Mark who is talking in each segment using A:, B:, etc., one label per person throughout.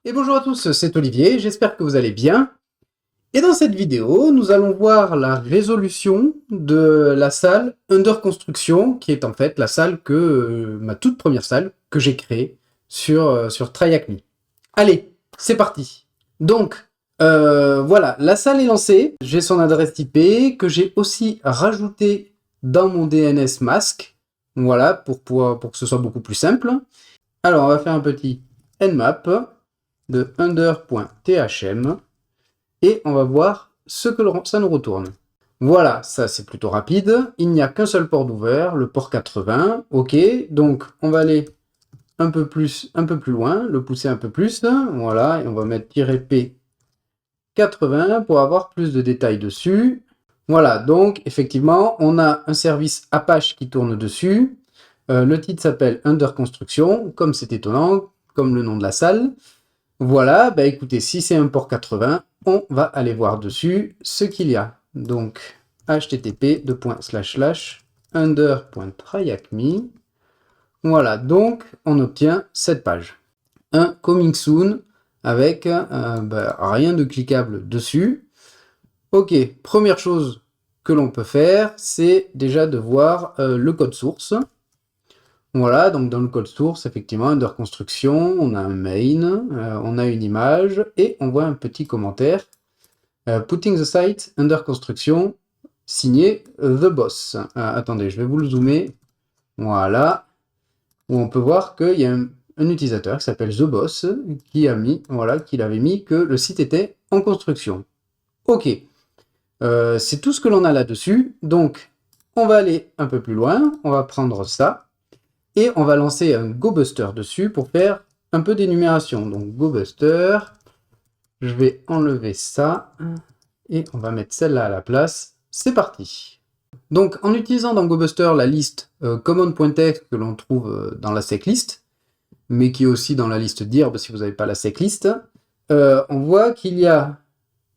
A: Et bonjour à tous, c'est Olivier, j'espère que vous allez bien. Et dans cette vidéo, nous allons voir la résolution de la salle Under Construction, qui est en fait la salle ma toute première salle que j'ai créée sur TryHackMe. Allez, c'est parti. Donc, voilà, la salle est lancée, j'ai son adresse IP, que j'ai aussi rajouté dans mon DNS mask, voilà, pour que ce soit beaucoup plus simple. Alors, on va faire un petit nmap de under.thm et on va voir ce que ça nous retourne. Voilà, ça c'est plutôt rapide. Il n'y a qu'un seul port d'ouvert, le port 80. Ok, donc on va aller un peu plus loin, le pousser un peu plus. Voilà, et on va mettre "-p 80 pour avoir plus de détails dessus. Voilà, donc effectivement, on a un service Apache qui tourne dessus. Le titre s'appelle Under Construction, comme c'est étonnant, comme le nom de la salle. Voilà, bah écoutez, si c'est un port 80, on va aller voir dessus ce qu'il y a. Donc, http://under.tryhackme. Voilà, donc on obtient cette page. Un coming soon avec rien de cliquable dessus. Ok, première chose que l'on peut faire, c'est déjà de voir le code source. Voilà, donc dans le code source, effectivement, under construction, on a un main, on a une image, et on voit un petit commentaire. Putting the site under construction, signé The Boss. Attendez, je vais vous le zoomer. Voilà, où on peut voir qu'il y a un utilisateur qui s'appelle The Boss, qui a mis, voilà, qu'il avait mis que le site était en construction. Ok, c'est tout ce que l'on a là-dessus, donc on va aller un peu plus loin, on va prendre ça, et on va lancer un GoBuster dessus pour faire un peu d'énumération. Donc GoBuster, je vais enlever ça et on va mettre celle-là à la place. C'est parti. Donc en utilisant dans GoBuster la liste command.txt que l'on trouve dans la seclist, mais qui est aussi dans la liste d'IRB si vous n'avez pas la seclist, on voit qu'il y a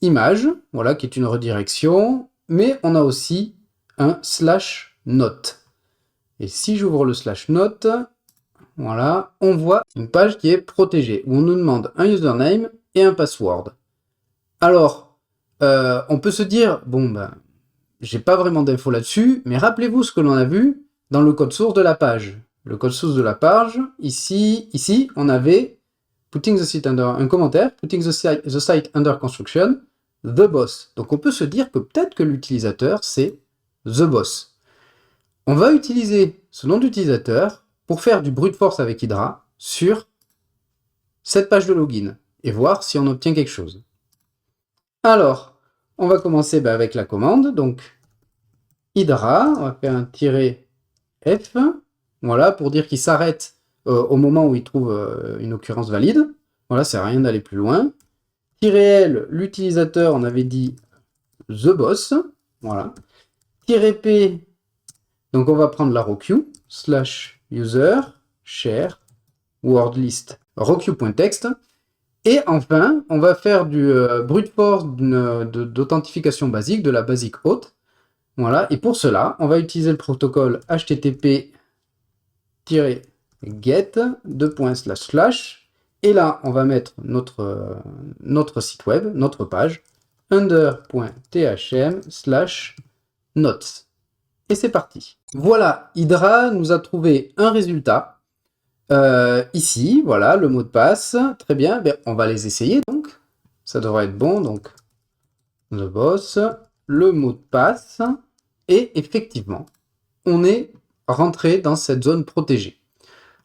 A: image, voilà, qui est une redirection, mais on a aussi un /note. Et si j'ouvre le /note, voilà, on voit une page qui est protégée, où on nous demande un username et un password. Alors, on peut se dire, bon ben, j'ai pas vraiment d'infos là-dessus, mais rappelez-vous ce que l'on a vu dans le code source de la page. Le code source de la page, ici on avait putting the site under, un commentaire, putting the site under construction, the boss. Donc on peut se dire que peut-être que l'utilisateur c'est the boss. On va utiliser ce nom d'utilisateur pour faire du brute force avec Hydra sur cette page de login et voir si on obtient quelque chose. Alors, on va commencer avec la commande. Donc, Hydra, on va faire un "-f", voilà, pour dire qu'il s'arrête au moment où il trouve une occurrence valide. Voilà, ça sert à rien d'aller plus loin. "-l", l'utilisateur, on avait dit the boss, voilà. "-p", donc on va prendre la rowqueue, /user, share, wordlist, rowqueue.txt. Et enfin, on va faire du brute force d'authentification basique, de la basic auth. Voilà, et pour cela, on va utiliser le protocole http://get, et là, on va mettre notre site web, notre page, under.thm/notes. Et c'est parti. Voilà, Hydra nous a trouvé un résultat. Ici, voilà, le mot de passe. Très bien, ben, on va les essayer donc. Ça devrait être bon, donc the boss, le mot de passe. Et effectivement, on est rentré dans cette zone protégée.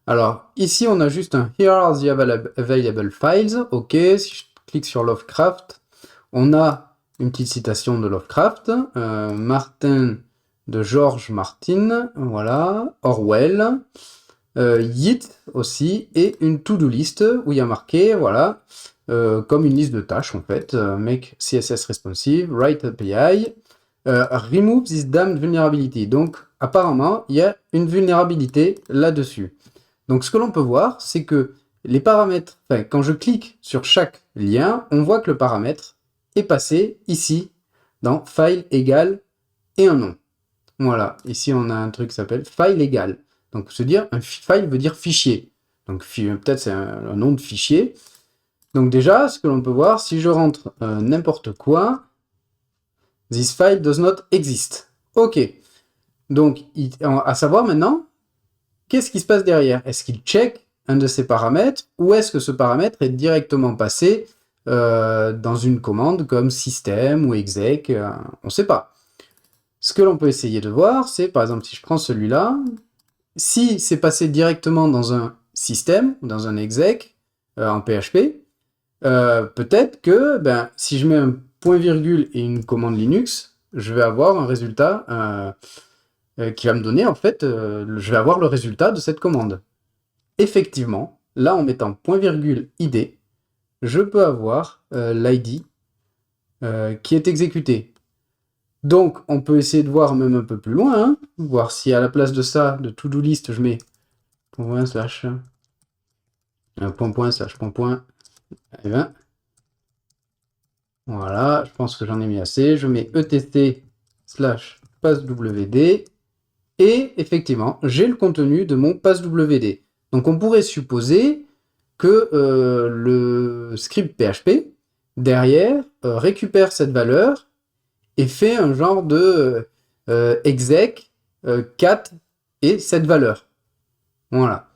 A: Alors, ici, on a juste un "Here are the available files". Ok, si je clique sur Lovecraft, on a une petite citation de Lovecraft. Martin de George Martin, voilà, Orwell, Yeats aussi, et une to-do list où il y a marqué, voilà, comme une liste de tâches en fait, make CSS responsive, write API, remove this damned vulnerability. Donc apparemment, il y a une vulnérabilité là-dessus. Donc ce que l'on peut voir, c'est que les paramètres, enfin, quand je clique sur chaque lien, on voit que le paramètre est passé ici dans file égale et un nom. Voilà, ici on a un truc qui s'appelle file égale. Donc se dire, un file veut dire fichier. Donc peut-être c'est un nom de fichier. Donc déjà, ce que l'on peut voir, si je rentre n'importe quoi, this file does not exist. Ok. Donc, à savoir maintenant, qu'est-ce qui se passe derrière? Est-ce qu'il check un de ces paramètres ou est-ce que ce paramètre est directement passé dans une commande comme system ou exec? On ne sait pas. Ce que l'on peut essayer de voir, c'est par exemple si je prends celui-là, si c'est passé directement dans un système ou dans un exec en PHP, peut-être que si je mets un point virgule et une commande Linux, je vais avoir un résultat qui va me donner en fait, je vais avoir le résultat de cette commande. Effectivement, là en mettant point virgule ID, je peux avoir l'ID qui est exécuté. Donc on peut essayer de voir même un peu plus loin, hein, voir si à la place de ça, de to-do list, je mets point slash point, et ben, voilà, je pense que j'en ai mis assez. Je mets etc slash passwd et effectivement, j'ai le contenu de mon passwd. Donc on pourrait supposer que le script PHP, derrière, récupère cette valeur et fait un genre de exec cat et cette valeur. Voilà.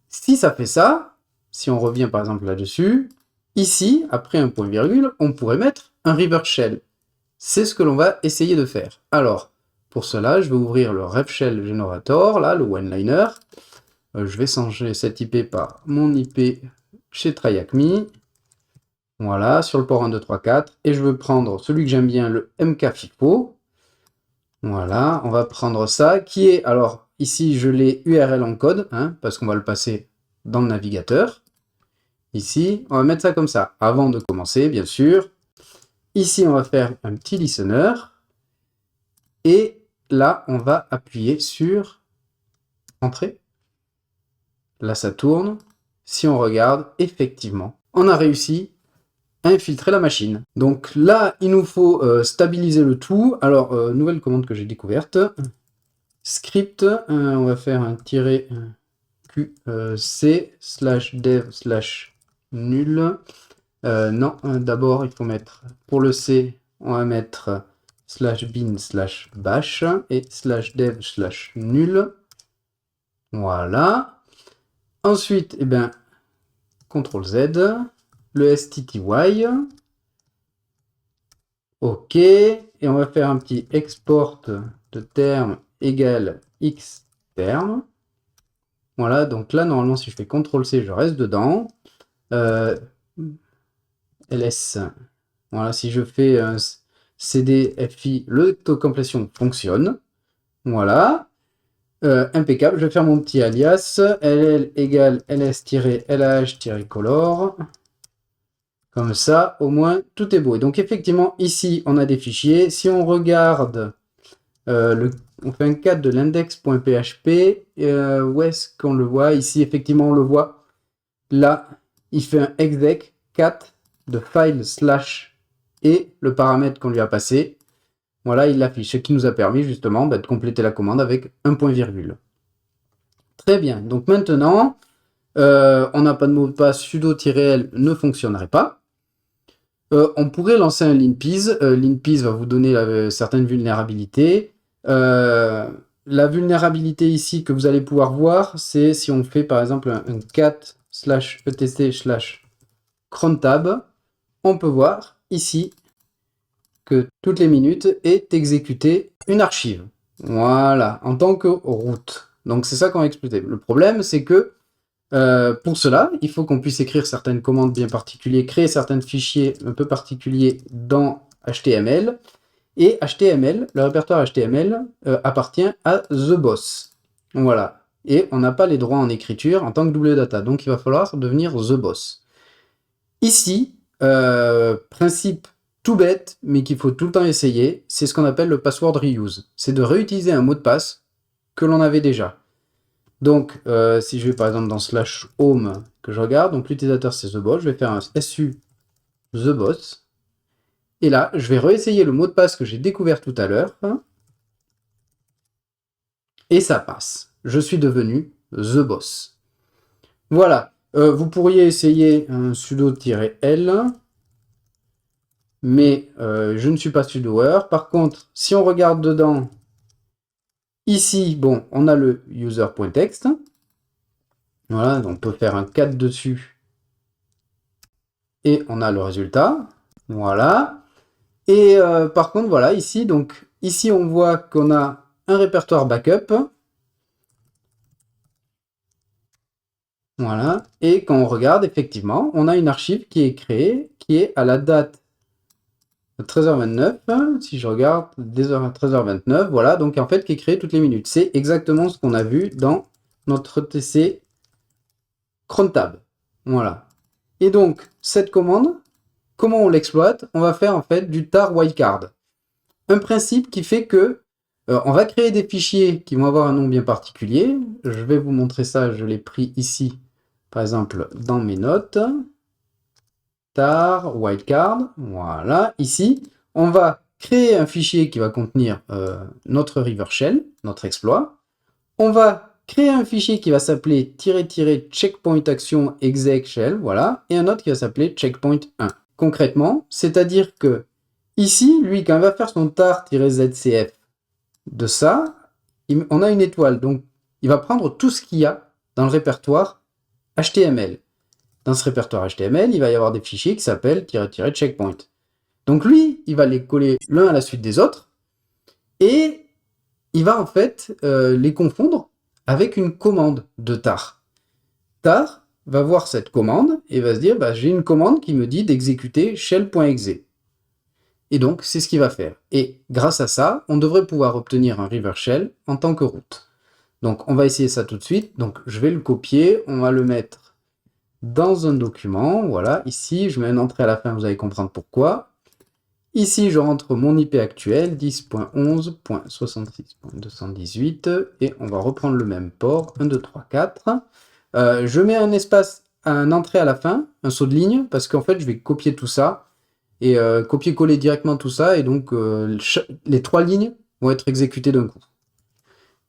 A: Si ça fait ça, si on revient par exemple là-dessus, ici, après un point virgule, on pourrait mettre un reverse shell. C'est ce que l'on va essayer de faire. Alors, pour cela, je vais ouvrir le ref shell generator, là, le one-liner. Je vais changer cette IP par mon IP chez TryAcme. Voilà, sur le port 1, 2, 3, 4. Et je veux prendre celui que j'aime bien, le MKFIFO. Voilà, on va prendre ça, qui est, alors, ici, je l'ai URL en code, hein, parce qu'on va le passer dans le navigateur. Ici, on va mettre ça comme ça, avant de commencer, bien sûr. Ici, on va faire un petit listener. Et là, on va appuyer sur Entrée. Là, ça tourne. Si on regarde, effectivement, on a réussi à infiltrer la machine. Donc là, il nous faut stabiliser le tout. Alors, nouvelle commande que j'ai découverte. Script, on va faire un tiret QC slash dev slash nul. Non, d'abord, il faut mettre, pour le C, on va mettre slash bin slash bash et slash dev slash nul. Voilà. Ensuite, eh ben, CTRL Z, le STTY. OK. Et on va faire un petit export de terme égale X terme. Voilà, donc là, normalement, si je fais CTRL C, je reste dedans. LS. Voilà, si je fais un CD FI, l'autocomplétion fonctionne. Voilà. Impeccable. Je vais faire mon petit alias. LL égale ls-lah-color. Comme ça, au moins, tout est beau. Et donc, effectivement, ici, on a des fichiers. Si on regarde, on fait un cat de l'index.php. Où est-ce qu'on le voit? Ici, effectivement, on le voit. Là, il fait un exec cat de file slash et le paramètre qu'on lui a passé. Voilà, il l'affiche, ce qui nous a permis justement de compléter la commande avec un point virgule. Très bien, donc maintenant, on n'a pas de mot de passe, sudo-l ne fonctionnerait pas. On pourrait lancer un linpiz. Linpiz va vous donner certaines vulnérabilités. La vulnérabilité ici que vous allez pouvoir voir, c'est si on fait par exemple un cat slash etc slash crontab, on peut voir ici que toutes les minutes est exécutée une archive. Voilà, en tant que route. Donc c'est ça qu'on va expliquer. Le problème, c'est que pour cela, il faut qu'on puisse écrire certaines commandes bien particulières, créer certains fichiers un peu particuliers dans HTML. Et HTML, le répertoire HTML appartient à TheBoss. Voilà. Et on n'a pas les droits en écriture en tant que wdata. Donc il va falloir devenir TheBoss. Ici, principe tout bête, mais qu'il faut tout le temps essayer, c'est ce qu'on appelle le password reuse. C'est de réutiliser un mot de passe que l'on avait déjà. Donc, si je vais par exemple dans slash home, que je regarde, donc l'utilisateur c'est TheBoss, je vais faire un su TheBoss. Et là, je vais réessayer le mot de passe que j'ai découvert tout à l'heure. Et ça passe. Je suis devenu TheBoss. Voilà. Vous pourriez essayer un sudo-l, mais je ne suis pas sudoer. Par contre, si on regarde dedans, ici, bon, on a le user.text. Voilà, on peut faire un cat dessus. Et on a le résultat. Voilà. Et par contre, voilà, ici, donc, ici, on voit qu'on a un répertoire backup. Voilà. Et quand on regarde, effectivement, on a une archive qui est créée, qui est à la date 13h29. Si je regarde, 13h29, voilà. Donc, en fait, qui est créée toutes les minutes. C'est exactement ce qu'on a vu dans notre TC crontab. Voilà. Et donc, cette commande, comment on l'exploite? On va faire en fait du tar wildcard. Un principe qui fait que on va créer des fichiers qui vont avoir un nom bien particulier. Je vais vous montrer ça, je l'ai pris ici, par exemple, dans mes notes. Tar wildcard, voilà, ici. On va créer un fichier qui va contenir notre river shell, notre exploit. On va créer un fichier qui va s'appeler --checkpoint action exec shell, voilà, et un autre qui va s'appeler checkpoint 1. Concrètement, c'est-à-dire que ici, lui, quand il va faire son tar-zcf de ça, on a une étoile, donc il va prendre tout ce qu'il y a dans le répertoire HTML. Dans ce répertoire HTML, il va y avoir des fichiers qui s'appellent --checkpoint. Donc lui, il va les coller l'un à la suite des autres, et il va en fait les confondre avec une commande de tar. Tar va voir cette commande et va se dire, bah, j'ai une commande qui me dit d'exécuter shell.exe. Et donc, c'est ce qu'il va faire. Et grâce à ça, on devrait pouvoir obtenir un river shell en tant que route. Donc, on va essayer ça tout de suite. Donc, je vais le copier. On va le mettre dans un document. Voilà, ici, je mets une entrée à la fin, vous allez comprendre pourquoi. Ici, je rentre mon IP actuel, 10.11.66.218, et on va reprendre le même port, 1, 2, 3, 4. Je mets un espace, un entrée à la fin, un saut de ligne, parce qu'en fait, je vais copier tout ça, et copier-coller directement tout ça, et donc les 3 lignes vont être exécutées d'un coup.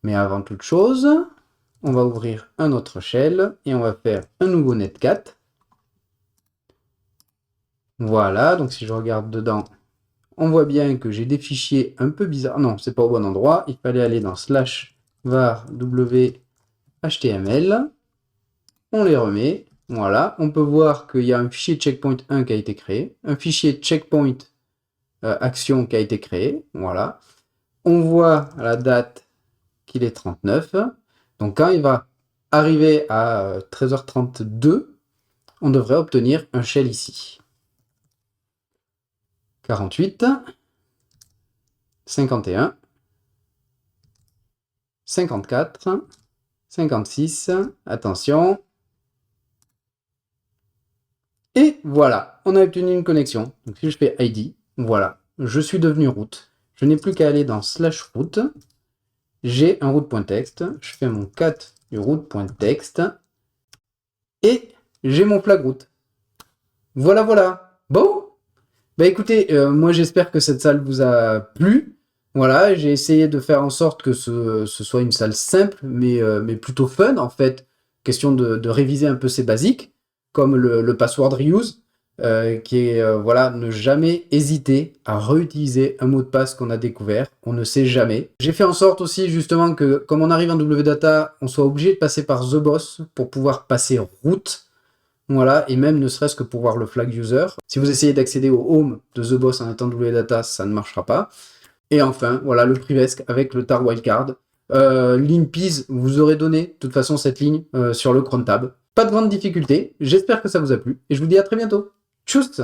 A: Mais avant toute chose, on va ouvrir un autre shell, et on va faire un nouveau netcat. Voilà, donc si je regarde dedans, on voit bien que j'ai des fichiers un peu bizarres. Non, c'est pas au bon endroit. Il fallait aller dans /var w/html. On les remet. Voilà. On peut voir qu'il y a un fichier checkpoint 1 qui a été créé. Un fichier checkpoint action qui a été créé. Voilà. On voit à la date qu'il est 39. Donc quand il va arriver à 13h32, on devrait obtenir un shell ici. 48. 51, 54, 56, attention. Et voilà, on a obtenu une connexion. Donc si je fais ID, voilà, je suis devenu route. Je n'ai plus qu'à aller dans /route. J'ai un route.text. Je fais mon cat du route.text. Et j'ai mon flag route. Voilà, voilà. Bon, bah écoutez, moi j'espère que cette salle vous a plu. Voilà, j'ai essayé de faire en sorte que ce soit une salle simple, mais plutôt fun en fait. Question de réviser un peu ses basiques, comme le password reuse, qui est, voilà, ne jamais hésiter à réutiliser un mot de passe qu'on a découvert, on ne sait jamais. J'ai fait en sorte aussi justement que, comme on arrive en wdata, on soit obligé de passer par the boss pour pouvoir passer route. Voilà, et même ne serait-ce que pour voir le flag user. Si vous essayez d'accéder au home de The Boss en étant wdata, ça ne marchera pas. Et enfin, voilà, le privesc avec le tar wildcard. L'InPease vous aurez donné, de toute façon, cette ligne sur le cron tab. Pas de grande difficulté, j'espère que ça vous a plu, et je vous dis à très bientôt. Tchuss!